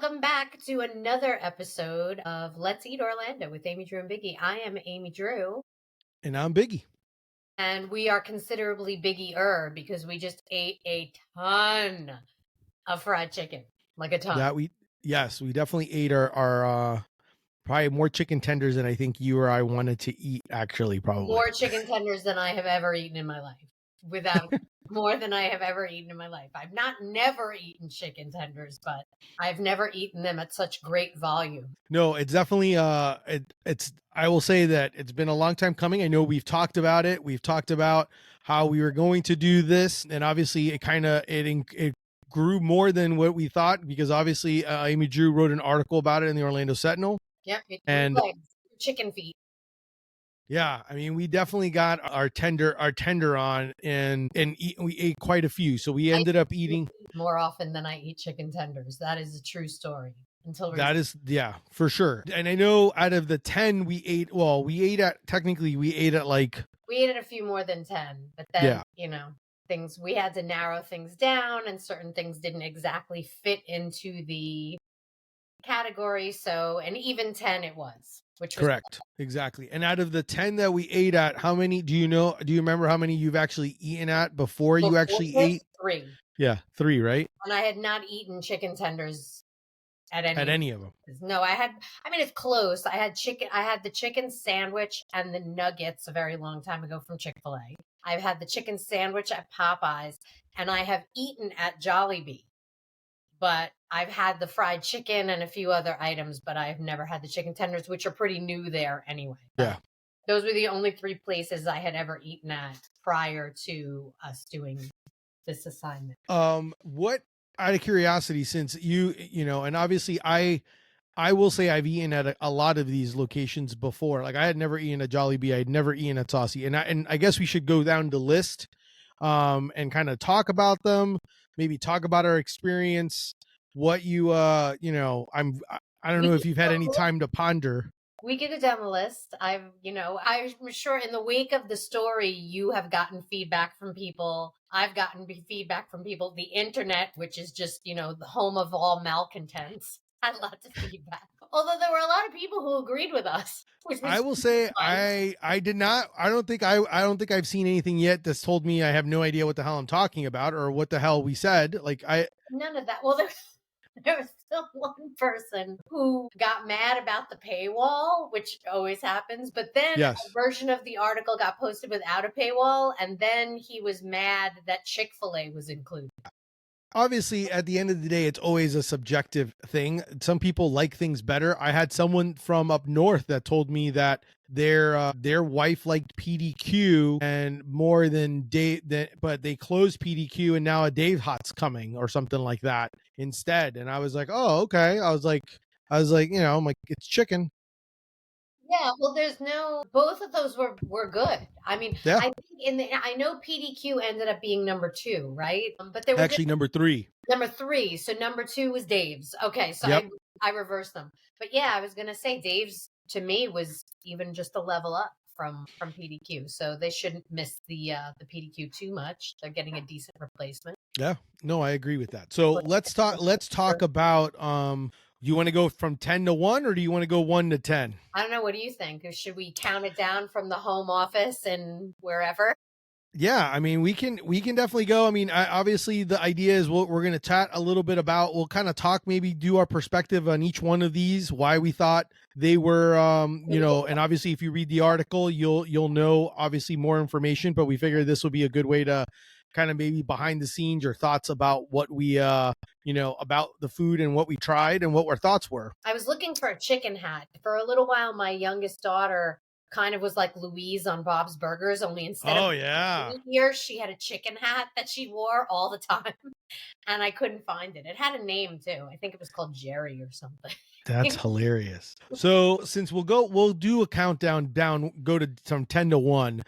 Welcome back to another episode of Let's Eat Orlando with Amy, Drew, and Biggie. I am Amy Drew. And I'm Biggie. And we are considerably biggie-er because we just ate a ton of fried chicken. Like a ton. We definitely ate our probably more chicken tenders than I think you or I wanted to eat, actually, probably. More chicken tenders than I have ever eaten in my life. Without more than I have ever eaten in my life. I've never eaten chicken tenders, but I've never eaten them at such great volume. No, it's definitely it's I will say that it's been a long time coming. I know we've talked about it. We've talked about how we were going to do this, and obviously it grew more than what we thought, because obviously Amy Drew wrote an article about it in the Orlando Sentinel. Yep, and chicken feet. Yeah, I mean, we definitely got our tender on, and we ate quite a few. So we ended up eating more often than I eat chicken tenders. That is a true story. That is, yeah, for sure. And I know out of the 10 we ate at a few more than 10, but then, we had to narrow things down, and certain things didn't exactly fit into the category. So, and even 10 it was. Which was correct. Exactly. And out of the 10 that we ate at, how many do you remember how many you've actually eaten at before you actually ate? 3. Yeah, 3, right? And I had not eaten chicken tenders at any of them. No, it's close. I had the chicken sandwich and the nuggets a very long time ago from Chick-fil-A. I've had the chicken sandwich at Popeyes, and I have eaten at Jollibee. But I've had the fried chicken and a few other items, but I've never had the chicken tenders, which are pretty new there anyway. Yeah. Those were the only 3 places I had ever eaten at prior to us doing this assignment. What, out of curiosity, since you know, and obviously I will say I've eaten at a lot of these locations before. Like, I had never eaten at Jollibee. I had never eaten at Saucy. And I guess we should go down the list and kind of talk about them. Maybe talk about our experience, what you, I don't know if you've had any time to ponder. We could go down the list. I'm sure in the wake of the story, you have gotten feedback from people. I've gotten feedback from people. The internet, which is just, the home of all malcontents, had lots of feedback. Although there were a lot of people who agreed with us. I will say I did not. I don't think I've seen anything yet that's told me I have no idea what the hell I'm talking about or what the hell we said. None of that. Well, there was still one person who got mad about the paywall, which always happens. But then a version of the article got posted without a paywall, and then he was mad that Chick-fil-A was included. Obviously, at the end of the day, it's always a subjective thing. Some people like things better. I had someone from up north that told me that their wife liked PDQ and more than Dave, but they closed PDQ and now a Dave Hot's coming or something like that instead. And I was like, oh, okay. I was like, I'm like, it's chicken. Yeah, well, both of those were good. I mean, yeah. I think I know PDQ ended up being number 2, right? But they were actually number 3. Number 3. So number 2 was Dave's. Okay, so yep. I reversed them. But yeah, I was gonna say Dave's to me was even just a level up from PDQ. So they shouldn't miss the PDQ too much. They're getting a decent replacement. Yeah, no, I agree with that. So let's talk about you want to go from 10 to 1 or do you want to go 1 to 10? I don't know. What do you think? Or should we count it down from the home office and wherever? Yeah, I mean, we can definitely go. I mean, obviously the idea is we're going to chat a little bit about, we'll kind of talk, maybe do our perspective on each one of these, why we thought they were, and obviously if you read the article, you'll know obviously more information, but we figured this will be a good way to kind of maybe behind the scenes your thoughts about what we, about the food and what we tried and what our thoughts were. I was looking for a chicken hat. For a little while, my youngest daughter kind of was like Louise on Bob's Burgers, only instead of here, she had a chicken hat that she wore all the time. And I couldn't find it. It had a name too. I think it was called Jerry or something. That's hilarious. So since we'll do a countdown go to from 10 to 1.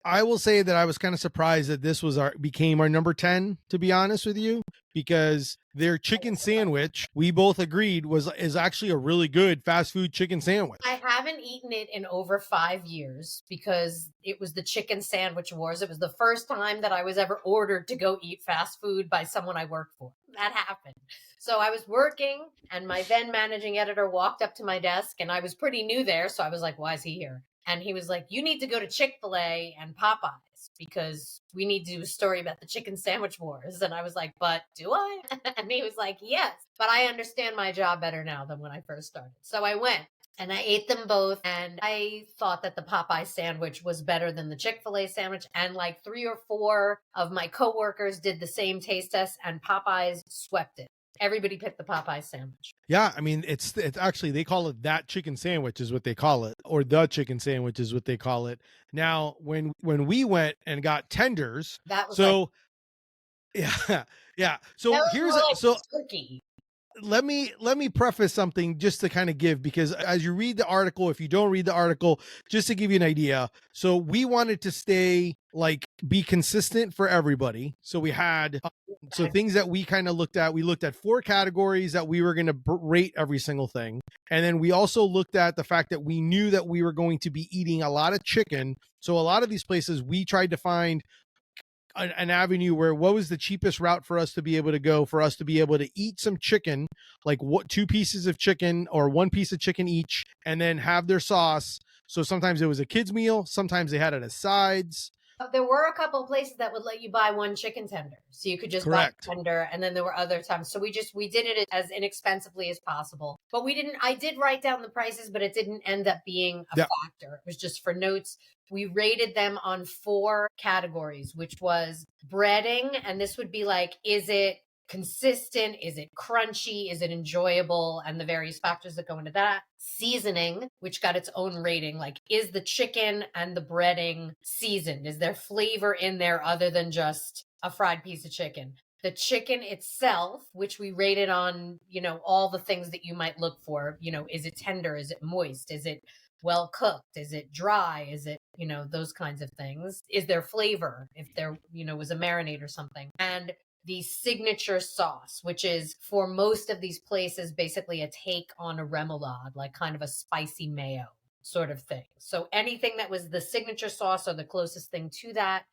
I will say that I was kind of surprised that this became our number 10, to be honest with you, because their chicken sandwich, we both agreed is actually a really good fast food chicken sandwich. I haven't haven't eaten it in over 5 years because it was the chicken sandwich wars. It was the first time that I was ever ordered to go eat fast food by someone I worked for. That happened. So I was working, and my then managing editor walked up to my desk, and I was pretty new there. So I was like, why is he here? And he was like, you need to go to Chick-fil-A and Popeyes because we need to do a story about the chicken sandwich wars. And I was like, but do I? And he was like, yes, but I understand my job better now than when I first started. So I went. And I ate them both, and I thought that the Popeye sandwich was better than the Chick-fil-A sandwich. And like 3 or 4 of my coworkers did the same taste test, and Popeyes swept it. Everybody picked the Popeye sandwich. Yeah, I mean, it's actually, they call it that chicken sandwich is what they call it, or the chicken sandwich is what they call it. Now, when we went and got tenders, That was so yeah. So that was here's more like so turkey. let me preface something just to kind of give, because as you read the article, if you don't read the article, just to give you an idea, so we wanted to stay like be consistent for everybody. So we had so things that we kind of looked at, we looked at 4 categories that we were going to rate every single thing, and then we also looked at the fact that we knew that we were going to be eating a lot of chicken. So a lot of these places we tried to find an avenue where what was the cheapest route for us to be able to go, for us to be able to eat some chicken, like what 2 pieces of chicken or 1 piece of chicken each, and then have their sauce. So sometimes it was a kid's meal, sometimes they had it as sides. There were a couple of places that would let you buy 1 chicken tender, so you could just Correct. buy tender, and then there were other times. So we did it as inexpensively as possible. But we didn't. I did write down the prices, but it didn't end up being a factor. It was just for notes. We rated them on 4 categories, which was breading, and this would be like, is it consistent? Is it crunchy? Is it enjoyable? And the various factors that go into that. Seasoning, which got its own rating, like, is the chicken and the breading seasoned? Is there flavor in there other than just a fried piece of chicken? The chicken itself, which we rated on, all the things that you might look for, is it tender? Is it moist? Is it well cooked? Is it dry? Is it, those kinds of things? Is there flavor? If there, was a marinade or something. And the signature sauce, which is for most of these places basically a take on a remoulade, like kind of a spicy mayo sort of thing. So anything that was the signature sauce or the closest thing to that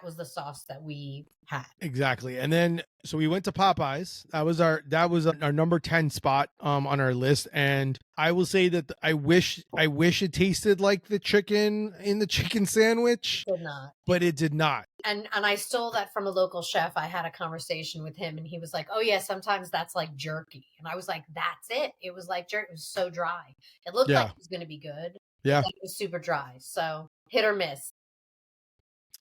was the sauce that we had. Exactly. And then so we went to Popeyes. That was our number 10 spot on our list. And I will say that I wish it tasted like the chicken in the chicken sandwich. It did not. But it did not. And I stole that from a local chef. I had a conversation with him, and he was like, oh yeah, sometimes that's like jerky. And I was like, that's it. It was like jerky. It was so dry. It looked like it was going to be good. Yeah. It was super dry. So hit or miss.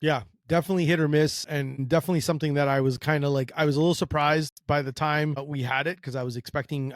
Yeah, definitely hit or miss, and definitely something that I was kind of like, I was a little surprised by the time we had it, because I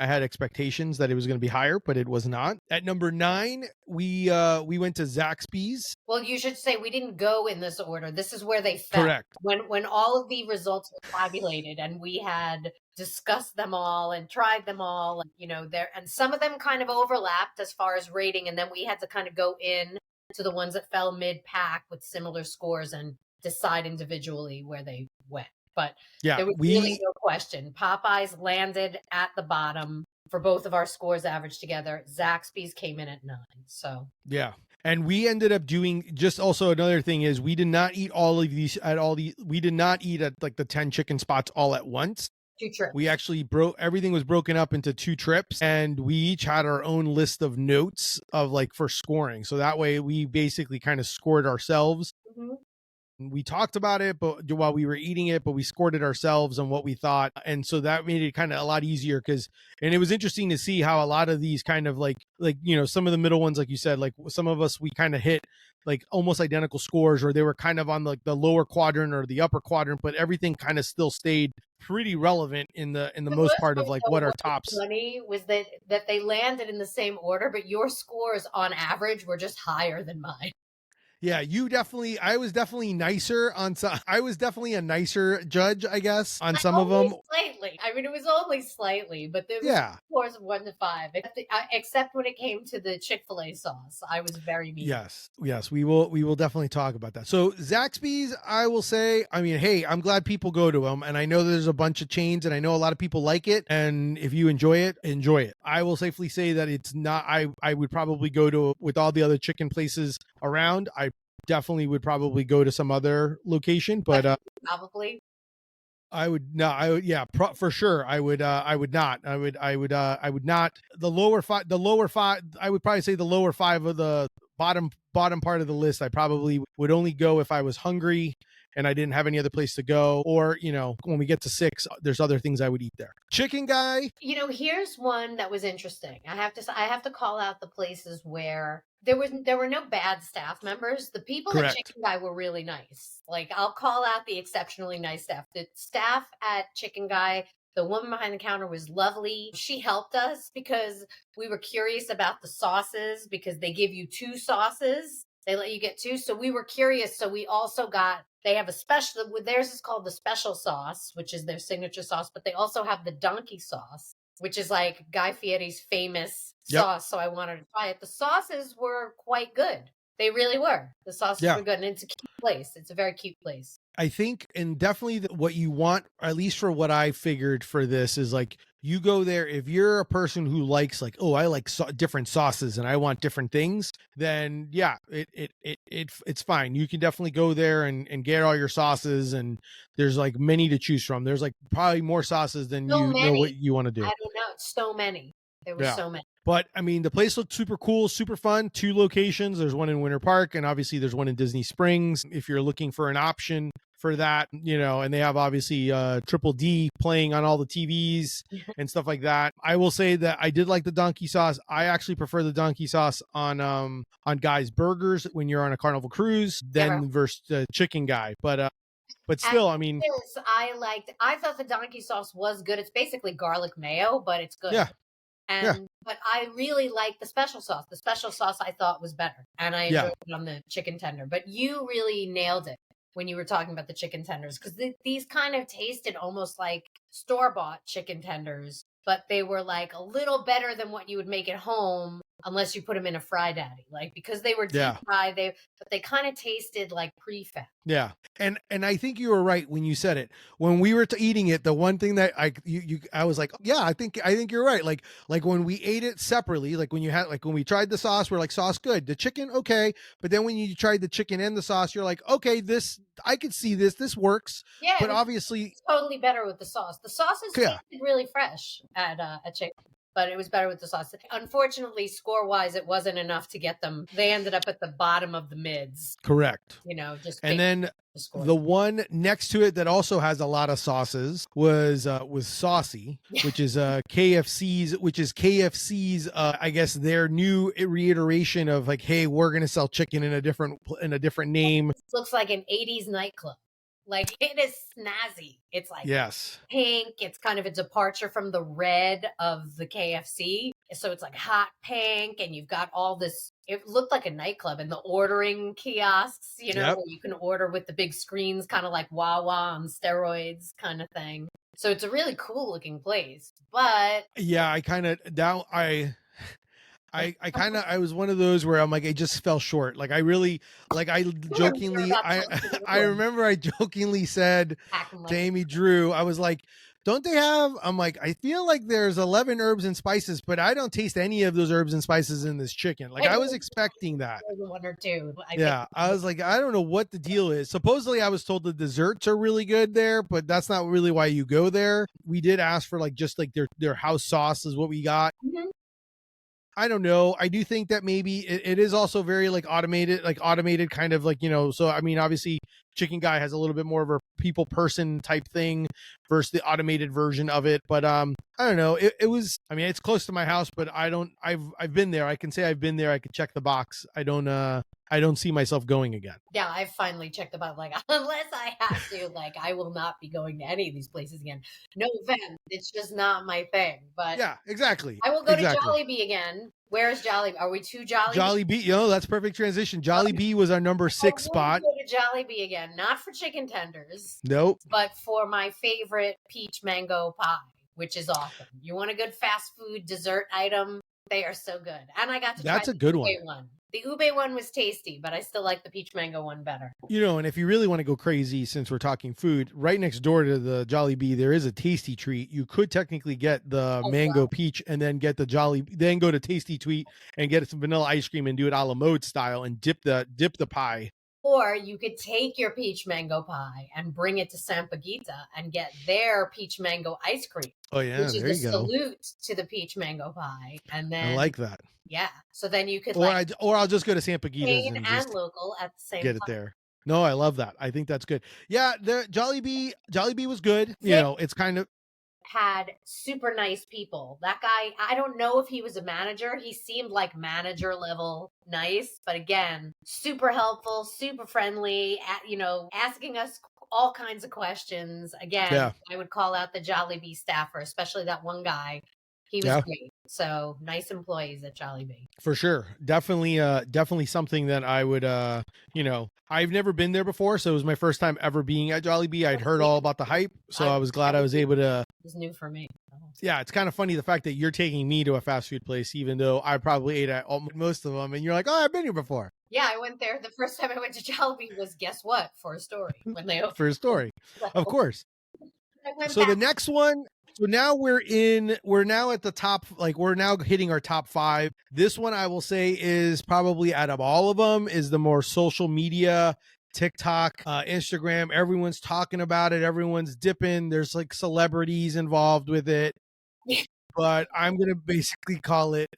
had expectations that it was going to be higher, but it was not. At number 9, we went to Zaxby's. Well, you should say we didn't go in this order. This is where they fell. Correct. When all of the results were tabulated and we had discussed them all and tried them all, and some of them kind of overlapped as far as rating, and then we had to kind of go in to the ones that fell mid-pack with similar scores and decide individually where they went. But there was really no question. Popeyes landed at the bottom for both of our scores averaged together. Zaxby's came in at 9. So yeah. And we ended up doing, just also another thing is, we did not eat we did not eat at like the 10 chicken spots all at once. 2 trips. We actually everything was broken up into 2 trips, and we each had our own list of notes of like for scoring. So that way we basically kind of scored ourselves. Mm-hmm. We talked about it, but while we were eating it, but we scored it ourselves on what we thought. And so that made it kind of a lot easier, and it was interesting to see how a lot of these kind of like, some of the middle ones, like you said, like some of us, we kind of hit like almost identical scores, or they were kind of on like the lower quadrant or the upper quadrant, but everything kind of still stayed pretty relevant in the most part of like what our tops. Funny was that they landed in the same order, but your scores on average were just higher than mine. Yeah, I was definitely nicer on some. I was definitely a nicer judge, I guess, on some of Only them. slightly. I mean, it was only slightly, but there was Yeah. scores of 1 to 5. Except when it came to the Chick-fil-A sauce, I was very mean. Yes, we will definitely talk about that. So Zaxby's, I will say, I mean, hey, I'm glad people go to them, and I know there's a bunch of chains, and I know a lot of people like it, and if you enjoy it, enjoy it. I will safely say that it's not. I would probably go to, with all the other chicken places around. I definitely would probably go to some other location, but Probably. I would no, I would yeah, for sure. I would not. I would not. The lower five. I would probably say the lower five of the bottom part of the list. I probably would only go if I was hungry and I didn't have any other place to go, or when we get to 6, there's other things I would eat there. Chicken guy. Here's one that was interesting. I have to call out the places where there were no bad staff members. The people at Correct. Chicken Guy were really nice. Like, I'll call out the exceptionally nice staff. The staff at Chicken Guy, the woman behind the counter was lovely. She helped us because we were curious about the sauces, because they give you 2 sauces. They let you get 2. So we were curious. So we also they have a special, theirs is called the special sauce, which is their signature sauce, but they also have the donkey sauce, which is like Guy Fieri's famous sauce. So I wanted to try it. The sauces were quite good. They really were. The sauces were good. And it's a cute place. It's a very cute place. I think, and definitely what you want, at least for what I figured for this, is like, you go there if you're a person who likes, like, oh, I like different sauces and I want different things, then yeah, it's fine. You can definitely go there and get all your sauces, and there's like many to choose from. There's like probably more sauces than So you know many. what you want to do. I don't know. So many. There were so many. But I mean, the place looked super cool, super fun. 2 locations. There's one in Winter Park, and obviously there's one in Disney Springs. If you're looking for an option for that, and they have obviously Triple D playing on all the TVs and stuff like that. I will say that I did like the donkey sauce. I actually prefer the donkey sauce on Guy's Burgers when you're on a Carnival cruise than versus Chicken Guy. But still, I mean, I thought the donkey sauce was good. It's basically garlic mayo, but it's good. Yeah. But I really liked the special sauce. The special sauce I thought was better, and I enjoyed it on the chicken tender. But you really nailed it when you were talking about the chicken tenders, because these kind of tasted almost like store-bought chicken tenders, but they were like a little better than what you would make at home, unless you put them in a fry daddy, like, because they were deep fried, but they kind of tasted like pre-fat. Yeah. And I think you were right when you said it. When we were eating it, the one thing that I was like, yeah, I think you're right. Like when we ate it separately, like when we tried the sauce, we're like, sauce good. The chicken, okay. But then when you tried the chicken and the sauce, you're like, okay, I could see this works. Yeah. But obviously totally better with the sauce. The sauces tasted really fresh at chicken, but it was better with the sauce. Unfortunately, score-wise, it wasn't enough to get them. They ended up at the bottom of the mids. Correct. And then the one next to it that also has a lot of sauces was Saucy, which is KFC's I guess their new reiteration of like, hey, we're gonna sell chicken in a different name. It looks like an 80s nightclub. Like, it is snazzy. It's like pink. It's kind of a departure from the red of the KFC. So it's like hot pink, and you've got all this. It looked like a nightclub, and the ordering kiosks, where you can order with the big screens, kind of like Wawa on steroids kind of thing. So it's a really cool looking place. But yeah, I was one of those where I'm like, it just fell short. Like I jokingly, I remember I jokingly said to Amy Drew, I was like, don't they have, I'm like, I feel like there's 11 herbs and spices, but I don't taste any of those herbs and spices in this chicken. Like I was expecting that. 1 or 2. I was like, I don't know what the deal is. Supposedly I was told the desserts are really good there, but that's not really why you go there. We did ask for like, just like their house sauce is what we got. Mm-hmm. I don't know. I do think that maybe it is also very like automated kind of like, so I mean, obviously Chicken Guy has a little bit more of a people person type thing versus the automated version of it. But I don't know. It was, I mean, it's close to my house, but I've been there. I can say I've been there. I could check the box. I don't I don't see myself going again. Yeah, I finally checked about like unless I have to, like I will not be going to any of these places again. No offense, it's just not my thing. But Yeah, exactly. I will go to Jollibee again. Where's Jollibee? Are we to Jollibee? Jollibee, that's perfect transition. Jollibee was our number 6 spot. Go to Jollibee again, not for chicken tenders. Nope. But for my favorite peach mango pie, which is awesome. You want a good fast food dessert item? They are so good. And I got to try a good one. The ube one was tasty, but I still like the peach mango one better. And if you really want to go crazy, since we're talking food, right next door to the Jollibee, there is a Tasty Treat. You could technically get the mango peach and then get the then go to Tasty Treat and get some vanilla ice cream and do it a la mode style and dip the pie. Or you could take your peach mango pie and bring it to Sampaguita and get their peach mango ice cream. Oh yeah, which is a salute to the peach mango pie. And then I like that. Yeah. So then you could or I'll just go to Sampaguita's and just local at the same get time. It there. No, I love that. I think that's good. Yeah, the Jollibee was good. It's kind of had super nice people. That guy, I don't know if he was a manager. He seemed like manager level nice, but again, super helpful, super friendly, asking us all kinds of questions. Again, I would call out the Jollibee staffer, especially that one guy. He was great. So nice employees at Jollibee. For sure. Definitely something that I would, I've never been there before. So it was my first time ever being at Jollibee. I'd heard all about the hype. So I was glad I was able to. It was new for me. Yeah, it's kind of funny the fact that you're taking me to a fast food place, even though I probably ate at most of them. And you're like, oh, I've been here before. Yeah, I went there. The first time I went to Jollibee was, guess what? For a story. When they opened. For a story. Of course. So the next one. So now we're now at the top, like we're now hitting our top 5. This one I will say is probably out of all of them is the more social media, TikTok, Instagram. Everyone's talking about it. Everyone's dipping. There's like celebrities involved with it, but I'm going to basically call it.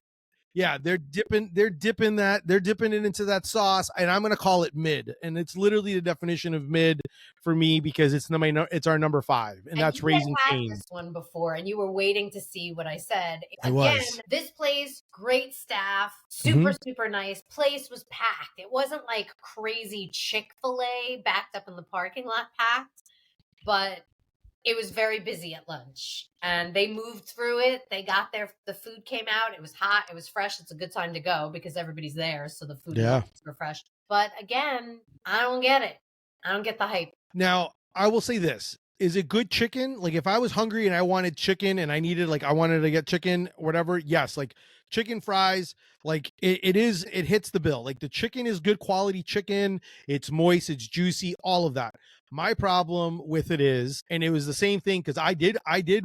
Yeah, they're dipping it into that sauce, and I'm gonna call it mid, and it's literally the definition of mid for me because it's our number 5, and that's Raising Cane. This one before, and you were waiting to see what I said. This place, great staff, super nice. Place was packed. It wasn't like crazy Chick-fil-A backed up in the parking lot packed, but it was very busy at lunch, and they moved through it. They got there. The food came out. It was hot. It was fresh. It's a good time to go because everybody's there. So the food is fresh. But again, I don't get it. I don't get the hype. Now, I will say this. Is it good chicken? Like if I was hungry and I wanted chicken and I wanted to get chicken, whatever. Yes. Like chicken fries, like it hits the bill. Like the chicken is good quality chicken. It's moist. It's juicy, all of that. My problem with it is, and it was the same thing because I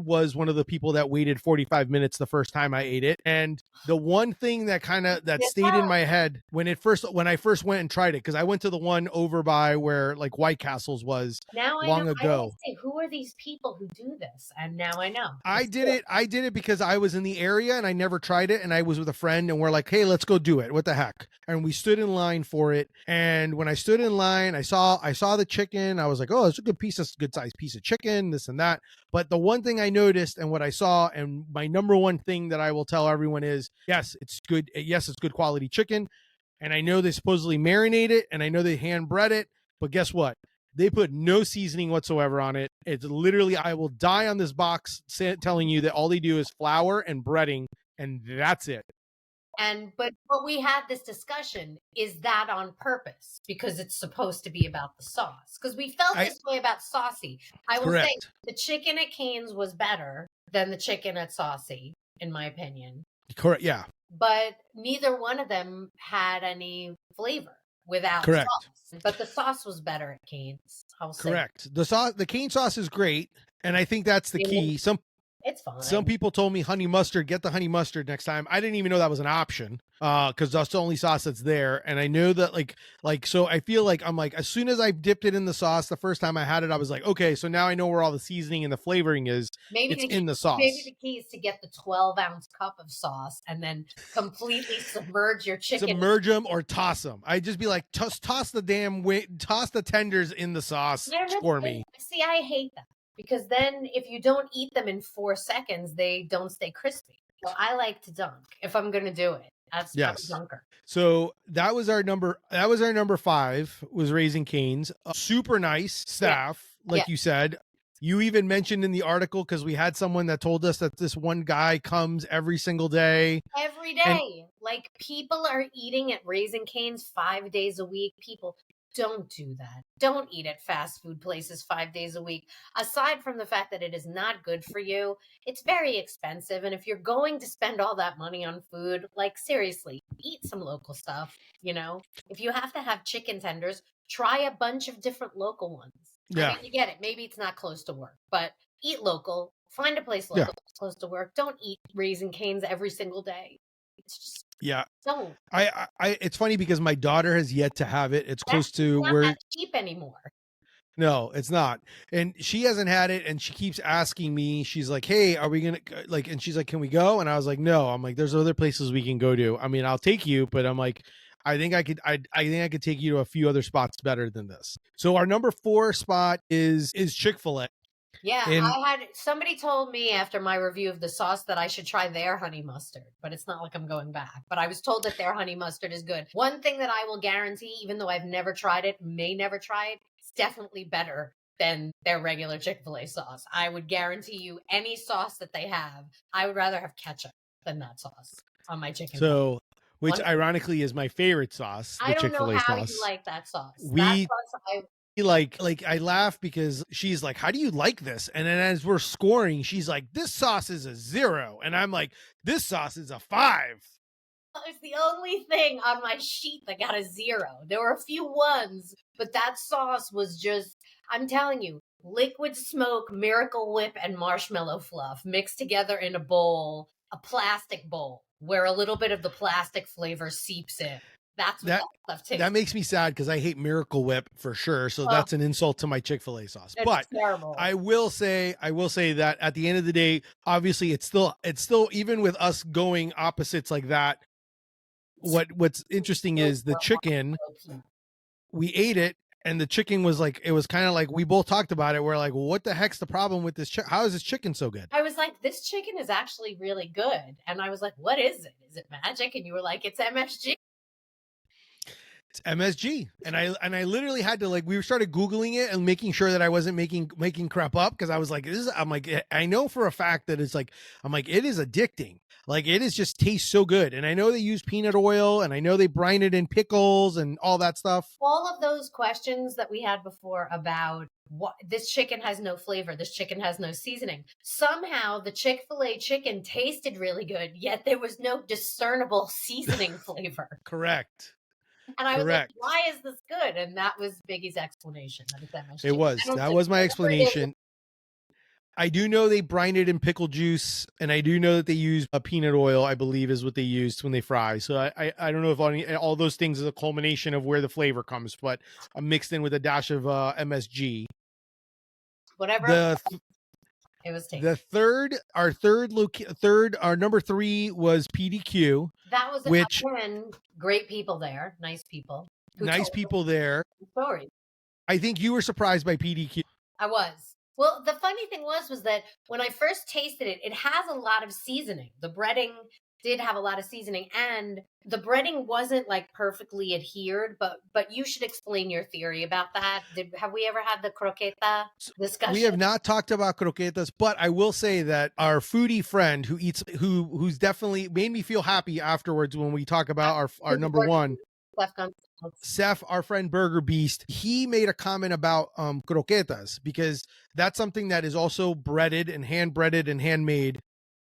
was one of the people that waited 45 minutes the first time I ate it. And the one thing that stayed in my head when I first went and tried it, because I went to the one over by where like White Castle's was long ago. I say, who are these people who do this? And now I know. I did it because I was in the area and I never tried it, and I was with a friend and we're like, hey, let's go do it. What the heck? And we stood in line for it. And when I stood in line, I saw the chicken. I was like, oh, it's a good sized piece of chicken, this and that. But the one thing I noticed and what I saw, and my number one thing that I will tell everyone is, yes, it's good. Yes, it's good quality chicken. And I know they supposedly marinate it and I know they hand bread it, but guess what? They put no seasoning whatsoever on it. It's literally, I will die on this box telling you that all they do is flour and breading, and that's it. But we had this discussion, is that on purpose? Because it's supposed to be about the sauce. Because we felt this way about Saucy. I will say the chicken at Cane's was better than the chicken at Saucy, in my opinion. Correct, yeah. But neither one of them had any flavor without sauce. But the sauce was better at Cane's. Correct. The Cane sauce is great, and I think that's the key. It's fine. Some people told me honey mustard, get the honey mustard next time. I didn't even know that was an option because that's the only sauce that's there. And I know that so I feel like I'm like, as soon as I dipped it in the sauce, the first time I had it, I was like, okay, so now I know where all the seasoning and the flavoring is. It's in the sauce. Maybe the key is to get the 12-ounce cup of sauce and then completely submerge your chicken. Submerge them or toss them. I'd just be like, toss the tenders in the sauce for me. See, I hate that. Because then if you don't eat them in 4 seconds, they don't stay crispy. So I like to dunk if I'm going to do it. I'm a Yes. junker. So that was our number. That was our number 5. Was Raising Cane's. Super nice staff, Yeah. like you said. You even mentioned in the article because we had someone that told us that this one guy comes every single day. Every And day. Like people are eating at Raising Cane's 5 days a week. People don't do that. Don't eat at fast food places 5 days a week. Aside from the fact that it is not good for you, it's very expensive. And if you're going to spend all that money on food, like seriously, eat some local stuff. You know, if you have to have chicken tenders, try a bunch of different local ones. I yeah, mean, you get it. Maybe it's not close to work, but eat local. Find a place yeah, local close to work. Don't eat Raising Cane's every single day. It's just yeah. don't. It's funny because my daughter has yet to have it. It's That's close to not where. that cheap anymore. No, it's not. And she hasn't had it and she keeps asking me. She's like, "Hey, are we going to like," and she's like, "Can we go?" And I was like, "No." I'm like, "There's other places we can go to. I mean, I'll take you, but I'm like, I think I could take you to a few other spots better than this." So our number 4 spot is Chick-fil-A. Yeah, And I had somebody told me after my review of the sauce that I should try their honey mustard, but it's not like I'm going back. But I was told that their honey mustard is good. One thing that I will guarantee, even though I've never tried it, may never try it, it's definitely better than their regular Chick-fil-A sauce. I would guarantee you any sauce that they have, I would rather have ketchup than that sauce on my chicken. so, which One, ironically is my favorite sauce, I the don't know Chick-fil-A how you sauce. like that sauce. That We sauce, like I laugh because she's like, "How do you like this?" And then as we're scoring, she's like, "This sauce is a 0." And I'm like, "This sauce is a 5." it's the only thing on my sheet that got a 0. There were a few ones, but that sauce was just, I'm telling you, liquid smoke, Miracle Whip, and marshmallow fluff mixed together in a bowl, a plastic bowl, where a little bit of the plastic flavor seeps in. That's what That that stuff tastes that makes me sad because I hate Miracle Whip for sure. So like. that's an insult to my Chick-fil-A sauce. It's But terrible. I will say that at the end of the day, obviously it's still even with us going opposites like that. What's interesting is the chicken, we ate it and the chicken was like, it was kind of like we both talked about it. We're like, well, what the heck's the problem with this how is this chicken so good? I was like, this chicken is actually really good. And I was like, what is it? Is it magic? And you were like, it's MSG. It's MSG. And I literally had to like, we started Googling it and making sure that I wasn't making crap up. Cause I was like, I'm like, I know for a fact that it's like, I'm like, it is addicting. Like it is just tastes so good. And I know they use peanut oil and I know they brine it in pickles and all that stuff. All of those questions that we had before about what this chicken has no flavor, this chicken has no seasoning. Somehow the Chick-fil-A chicken tasted really good, yet there was no discernible seasoning flavor. Correct. And I was like, Correct. why is this good? And that was Biggie's explanation. That is MSG. It was. That was my explanation. I do know they brine it in pickle juice, and I do know that they use a peanut oil, I believe is what they used when they fry. So I don't know if all those things is a culmination of where the flavor comes, but I'm mixed in with a dash of MSG. Whatever. It was tasty. The our number 3 was PDQ. That was again, great people there, nice people. Nice people there. Story. I think you were surprised by PDQ. I was. Well, the funny thing was that when I first tasted it, it has a lot of seasoning. The breading did have a lot of seasoning, and the breading wasn't like perfectly adhered. But you should explain your theory about that. Have we ever had the croqueta discussion? We have not talked about croquetas, but I will say that our foodie friend who's definitely made me feel happy afterwards when we talk about our number 1. Seth, our friend Burger Beast, he made a comment about croquetas because that's something that is also breaded and hand breaded and handmade.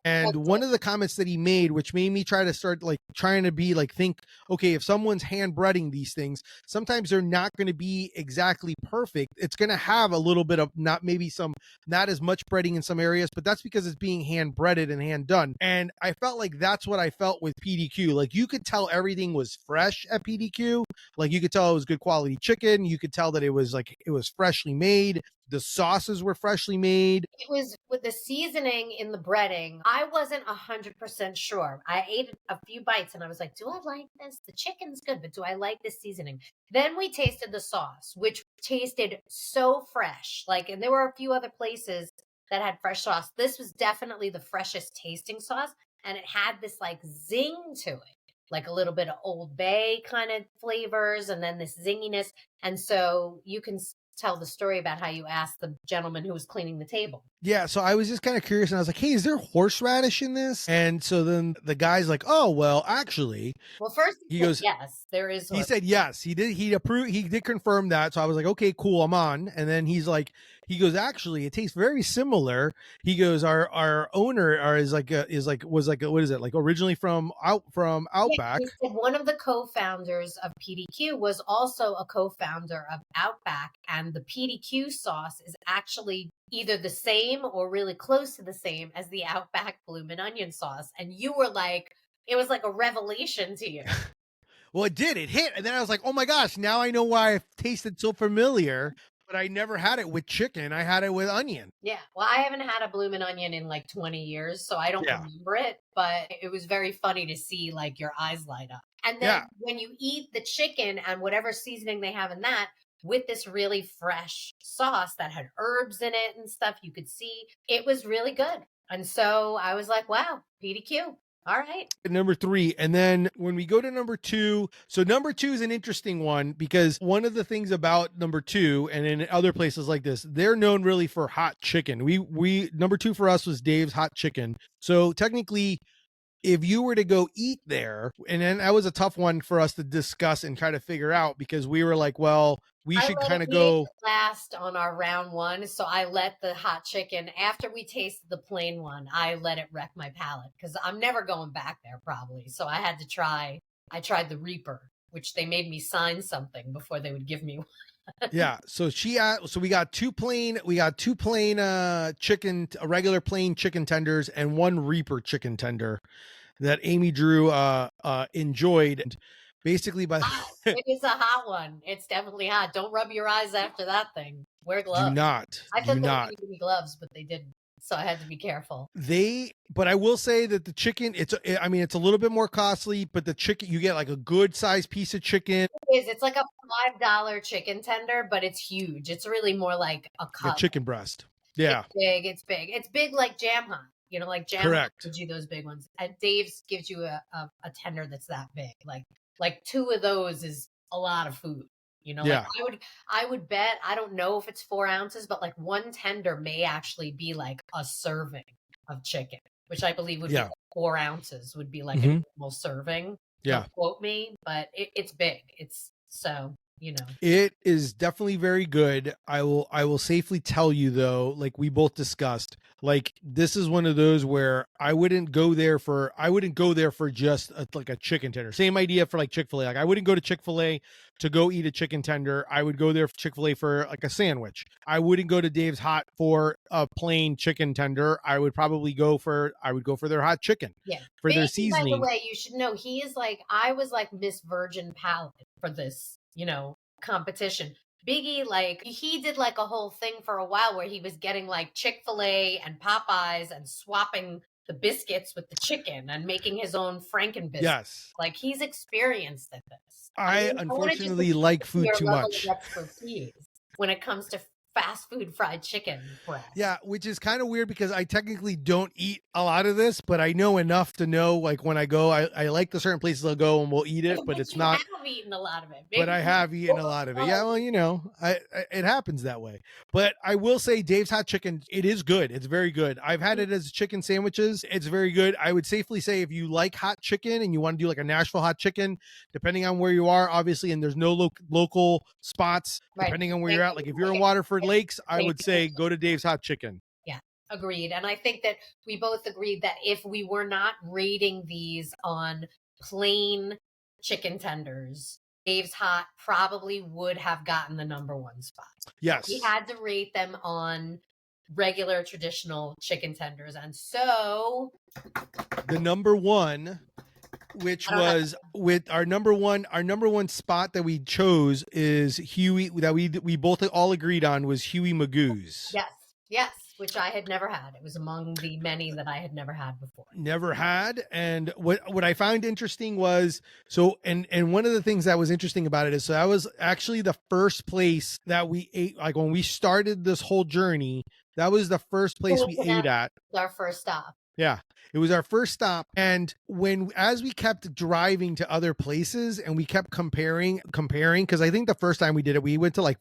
And one of the comments that he made, which made me try to start like trying to be like, think, okay, if someone's hand breading these things, sometimes they're not going to be exactly perfect. It's going to have a little bit of not as much breading in some areas, but that's because it's being hand breaded and hand done. And I felt like that's what I felt with PDQ. Like you could tell everything was fresh at PDQ. Like you could tell it was good quality chicken. You could tell that it was freshly made. The sauces were freshly made. It was with the seasoning in the breading. I wasn't 100% sure. I ate a few bites and I was like, do I like this? The chicken's good, but do I like this seasoning? Then we tasted the sauce, which tasted so fresh. Like, and there were a few other places that had fresh sauce. This was definitely the freshest tasting sauce. And it had this like zing to it. like a little bit of Old Bay kind of flavors, and then this zinginess. And so you can tell the story about how you asked the gentleman who was cleaning the table. Yeah, so I was just kind of curious, and I was like, "Hey, is there horseradish in this?" And so then the guy's like, "Oh, well, actually," Well, first he he said, goes, yes, there is he said yes, he did. He approved. He did confirm that. So I was like, okay, cool, I'm on. And then he's like, he goes, actually, it tastes very similar. He goes, our owner was like what is it, like originally from Outback. He said one of the co-founders of PDQ was also a co-founder of Outback, and the PDQ sauce is actually either the same or really close to the same as the Outback bloomin' onion sauce. And you were like, it was like a revelation to you. Well, it did. It hit, and then I was like, oh my gosh, now I know why it tasted so familiar. But I never had it with chicken. I had it with onion. Yeah. Well, I haven't had a bloomin' onion in like 20 years, so I don't Yeah. remember it, but it was very funny to see like your eyes light up. And then Yeah. when you eat the chicken and whatever seasoning they have in that with this really fresh sauce that had herbs in it and stuff, you could see it was really good. And so I was like, wow, PDQ. All right. Number 3. And then when we go to number 2, so number 2 is an interesting one because one of the things about number 2 and in other places like this, they're known really for hot chicken. We number 2 for us was Dave's hot chicken. So technically, if you were to go eat there, and then that was a tough one for us to discuss and try to figure out because we were like, well, we should kind of go last on our round 1. So I let the hot chicken, after we tasted the plain one, I let it wreck my palate because I'm never going back there probably. So I had to I tried the Reaper, which they made me sign something before they would give me one. Yeah, so so we got two plain chicken, regular plain chicken tenders and one Reaper chicken tender that Amy Drew enjoyed. And basically by it is a hot one. It's definitely hot. Don't rub your eyes after that thing. Wear gloves. do not I thought do they were not going to give me gloves, but they didn't. So I had to be careful. but I will say that the chicken, it's a little bit more costly, but the chicken, you get like a good sized piece of chicken. It is. It's like a $5 chicken tender, but it's huge. It's really more like a The cut. chicken breast. Yeah. It's big. It's big. It's big like Jam Hut. You know, like Jam Hut gives you those big ones. And Dave's gives you a tender that's that big. Like 2 of those is a lot of food. You know, Yeah. like I would bet, I don't know if it's 4 ounces, but like 1 tender may actually be like a serving of chicken, which I believe would be like 4 ounces would be like a normal serving. Yeah. Don't quote me, but it's big. It's so, you know. It is definitely very good. I will safely tell you though, like we both discussed, like this is one of those where I wouldn't go there for just like a chicken tender. Same idea for like Chick-fil-A. Like I wouldn't go to Chick-fil-A to go eat a chicken tender. I would go there for Chick-fil-A for like a sandwich. I wouldn't go to Dave's Hot for a plain chicken tender. I would go for their hot chicken. Yeah. For their seasoning. By the way, you should know he is like, I was like Miss Virgin Palate for this, you know, competition. Biggie, like he did like a whole thing for a while where he was getting like Chick-fil-A and Popeyes and swapping the biscuits with the chicken and making his own Franken biscuits. Yes. Like he's experienced at this. I unfortunately like food too much. Expertise when it comes to fast food fried chicken breast. Yeah, which is kind of weird because I technically don't eat a lot of this, but I know enough to know like when I go, I like the certain places I'll go and we'll eat it, but it's not. I have eaten a lot of it. But I have eaten a lot of it. Yeah, well, you know, it happens that way. But I will say Dave's Hot Chicken, it is good. It's very good. I've had it as chicken sandwiches. It's very good. I would safely say if you like hot chicken and you want to do like a Nashville hot chicken, depending on where you are, obviously, and there's no local spots, depending on where you're at. Like if you're in Waterford Lakes, I would say go to Dave's Hot Chicken. Yeah, agreed. And I think that we both agreed that if we were not rating these on plain chicken tenders, Dave's Hot probably would have gotten the #1 spot. Yes. We had to rate them on regular traditional chicken tenders. And so the #1, which was with our number one spot that we chose is Huey, that we both all agreed on was Huey Magoo's. Yes, which I had never had. It was among the many that I had never had before. Never had. And what I found interesting was, and one of the things that was interesting about it is, so that was actually the first place that we ate, like when we started this whole journey, that was the first place we ate at. Our first stop. Yeah. It was our first stop. And as we kept driving to other places and we kept comparing, because I think the first time we did it, we went to like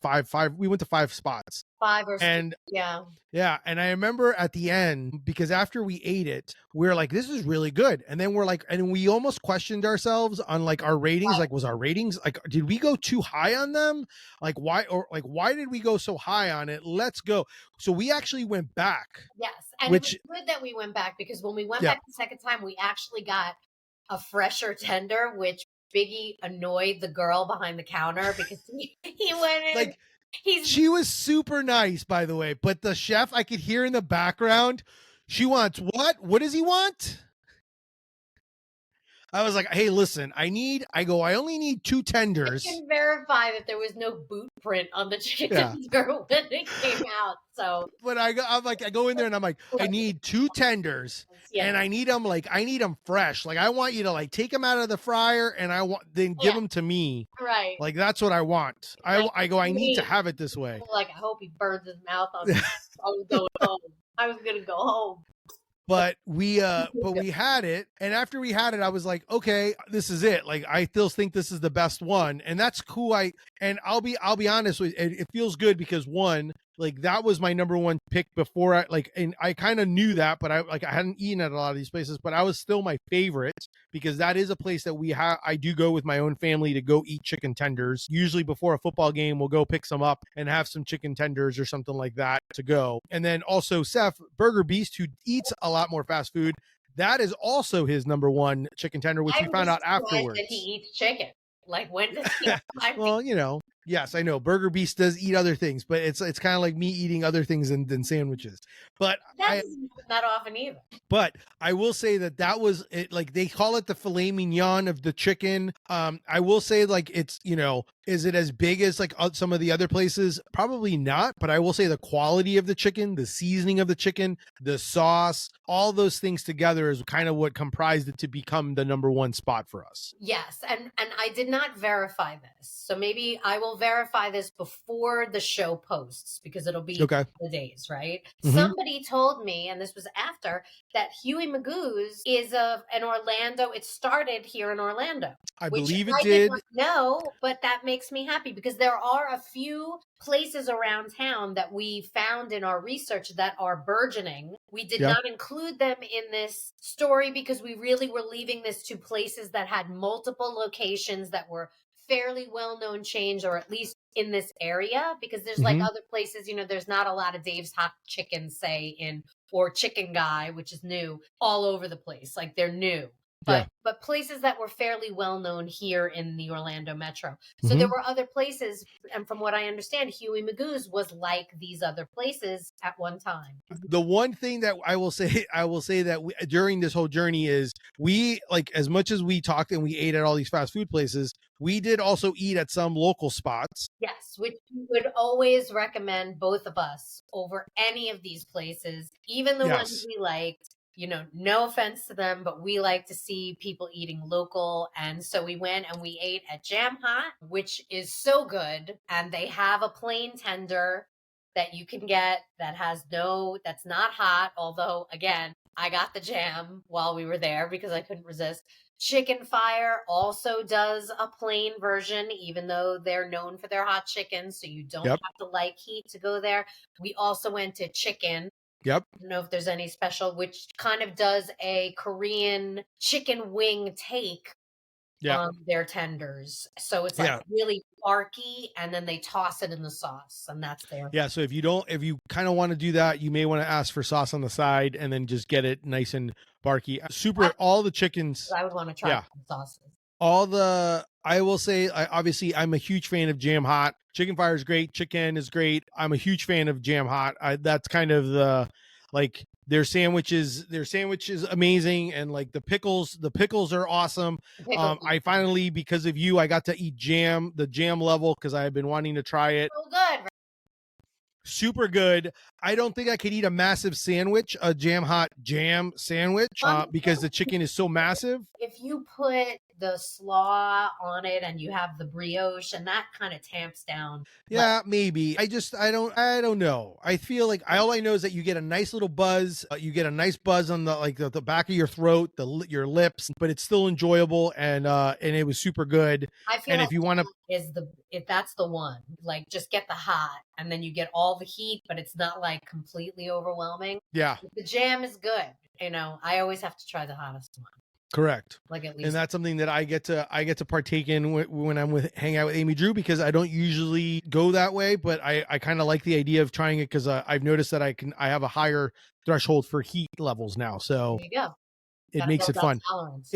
we went to 5 spots. 5 or 6, And yeah. yeah, and I remember at the end, because after we ate it, we are like, this is really good. And then we're like, and we almost questioned ourselves on like our ratings. Right. Like, was our ratings like, did we go too high on them? Like, why did we go so high on it? Let's go. So we actually went back. Yes. And it was good that we went back, because when we went back the second time, we actually got a fresher tender, which Biggie annoyed the girl behind the counter because he went in. Like, she was super nice, by the way, but the chef, I could hear in the background, she wants what? What does he want? I was like, hey, listen, I only need 2 tenders. I can verify that there was no boot print on the chicken tender when it came out. So, but I go in there and I'm like, I need 2 tenders, and I need them fresh. Like, I want you to like take them out of the fryer and then give them to me. Right. Like, that's what I want. Like, I need to have it this way. Like, I hope he burns his mouth on me. I was going home. I was going to go home. But we had it, and after we had it, I was like, okay, this is it. Like, I still think this is the best one, and that's cool. I'll be honest with you, it feels good because one, like, that was my number 1 pick before and I kind of knew that, but I hadn't eaten at a lot of these places, but I was still my favorite because that is a place that I do go with my own family to go eat chicken tenders. Usually before a football game, we'll go pick some up and have some chicken tenders or something like that to go. And then also Seth, Burger Beast, who eats a lot more fast food, that is also his number 1 chicken tender, which we found out afterwards. That he eats chicken. Like, when does he? Well, yes, I know Burger Beast does eat other things, but it's kind of like me eating other things than sandwiches. But that's not often either. But I will say that was it. Like, they call it the filet mignon of the chicken. I will say, like, it's, is it as big as like some of the other places? Probably not. But I will say the quality of the chicken, the seasoning of the chicken, the sauce, all those things together is kind of what comprised it to become the number 1 spot for us. Yes, and I did not verify this, so maybe I will verify this before the show posts, because it'll be the days, right? Mm-hmm. Somebody told me, and this was after, that Huey Magoo's is an Orlando. It started here in Orlando. I believe it did. No, but that makes me happy because there are a few places around town that we found in our research that are burgeoning. We did not include them in this story because we really were leaving this to places that had multiple locations that were fairly well-known chains, or at least in this area, because there's like other places, there's not a lot of Dave's Hot Chicken, say, or Chicken Guy, which is new, all over the place. Like, they're new. But places that were fairly well known here in the Orlando metro. So there were other places, and from what I understand, Huey Magoo's was like these other places at one time. The one thing that I will say that during this whole journey is, we, like, as much as we talked and we ate at all these fast food places, we did also eat at some local spots. Yes, which we would always recommend, both of us, over any of these places, even the ones we liked. No offense to them, but we like to see people eating local. And so we went and we ate at Jam Hot, which is so good. And they have a plain tender that you can get that's not hot. Although, again, I got the jam while we were there because I couldn't resist. Chicken Fire also does a plain version, even though they're known for their hot chicken. So you don't have to like heat to go there. We also went to Chicken. Yep. I don't know if there's any special, which kind of does a Korean chicken wing take on their tenders. So it's like really barky, and then they toss it in the sauce, and that's there. Yeah. So if you kind of want to do that, you may want to ask for sauce on the side and then just get it nice and barky. All the chickens. I would want to try sauces. I will say, obviously, I'm a huge fan of Jam Hot. Chicken Fire is great. Chicken is great. I'm a huge fan of Jam Hot. That's kind of their sandwiches. Their sandwiches amazing, and like the pickles are awesome. I finally, because of you, I got to eat the jam level, because I have been wanting to try it. So good. Super good. I don't think I could eat a massive sandwich, a Jam Hot jam sandwich, because the chicken is so massive. If you put the slaw on it, and you have the brioche, and that kind of tamps down. Yeah, maybe. I don't know. I feel like all I know is that you get a nice little buzz. You get a nice buzz on the back of your throat, your lips, but it's still enjoyable, and it was super good. I feel And like if you want to, if that's the one, like just get the hot, and then you get all the heat, but it's not like completely overwhelming. yeah, The jam is good. I always have to try the hottest one. correct. Like at least, And that's something that I get to partake in when I'm hang out with Amy Drew, because I don't usually go that way, but I kind of like the idea of trying it, because I've noticed that I have a higher threshold for heat levels now, so there you go. it Gotta makes build it that fun. tolerance.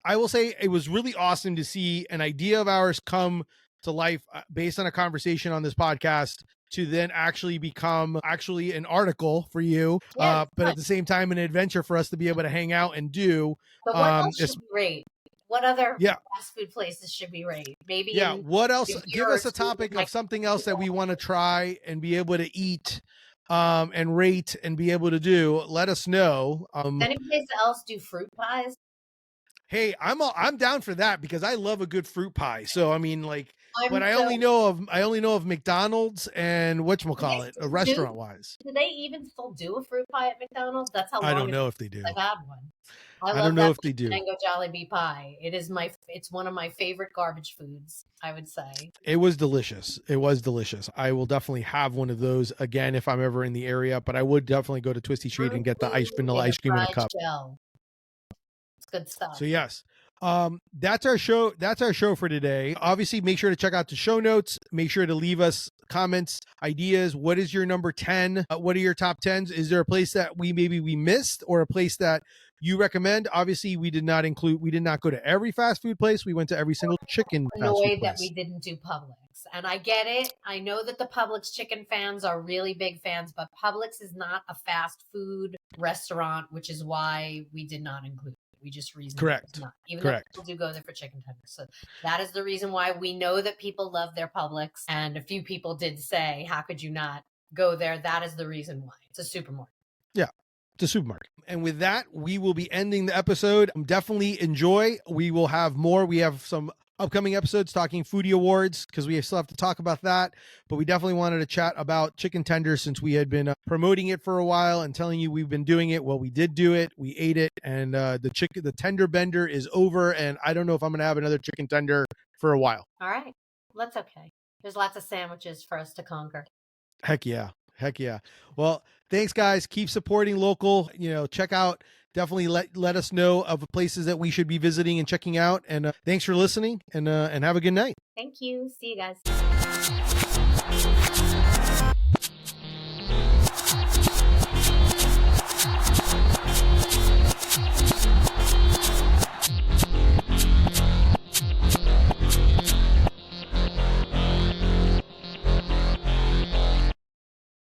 I will say, it was really awesome to see an idea of ours come to life based on a conversation on this podcast, to then actually become an article for you, Yeah, but at the same time an adventure for us to be able to hang out and do. but what else should we rate? What other Yeah. fast food places should we rate? Maybe Yeah, in what else? a year Give or us a two, topic like, of something else that we want to try and be able to eat, and rate and be able to do. Let us know. does any place else do fruit pies? Hey, I'm down for that, because I love a good fruit pie. So I mean, like, but I so- only know of McDonald's and whatchamacallit, restaurant wise. Do they even still do a fruit pie at McDonald's? That's how long I don't know if they do. I've had one. I love don't know that if they do. Mango Jollibee pie. It's one of my favorite garbage foods, I would say. It was delicious. It was delicious. I will definitely have one of those again if I'm ever in the area, but I would definitely go to Twisty Street and get the vanilla ice cream in a cup. Gel. It's good stuff. So yes, that's our show. That's our show for today. Obviously, make sure to check out the show notes. Make sure to leave us comments, ideas. What is your number 10? What are your top 10s? Is there a place that we missed, or a place that you recommend? Obviously, we did not go to every fast food place. We went to every single chicken fast food Annoyed that place. we didn't do Publix. And I get it. I know that the Publix chicken fans are really big fans, but Publix is not a fast food restaurant, which is why we did not include it. We just reasoned Correct. not. Even Correct. though people do go there for chicken tenders. So that is the reason why we know that people love their Publix. And a few people did say, how could you not go there? That is the reason why. It's a supermarket. Yeah, it's a supermarket. And with that, we will be ending the episode. Definitely enjoy. We will have more. We have some upcoming episodes talking foodie awards, because we still have to talk about that, but we definitely wanted to chat about chicken tenders, since we had been promoting it for a while and telling you we've been doing it. Well, we did do it, we ate it, and the tender bender is over, and I don't know if I'm gonna have another chicken tender for a while. All right, that's okay. There's lots of sandwiches for us to conquer. Heck yeah. Well, thanks guys. Keep supporting local. Check out, definitely let us know of places that we should be visiting and checking out. And thanks for listening, and have a good night. Thank you. See you guys.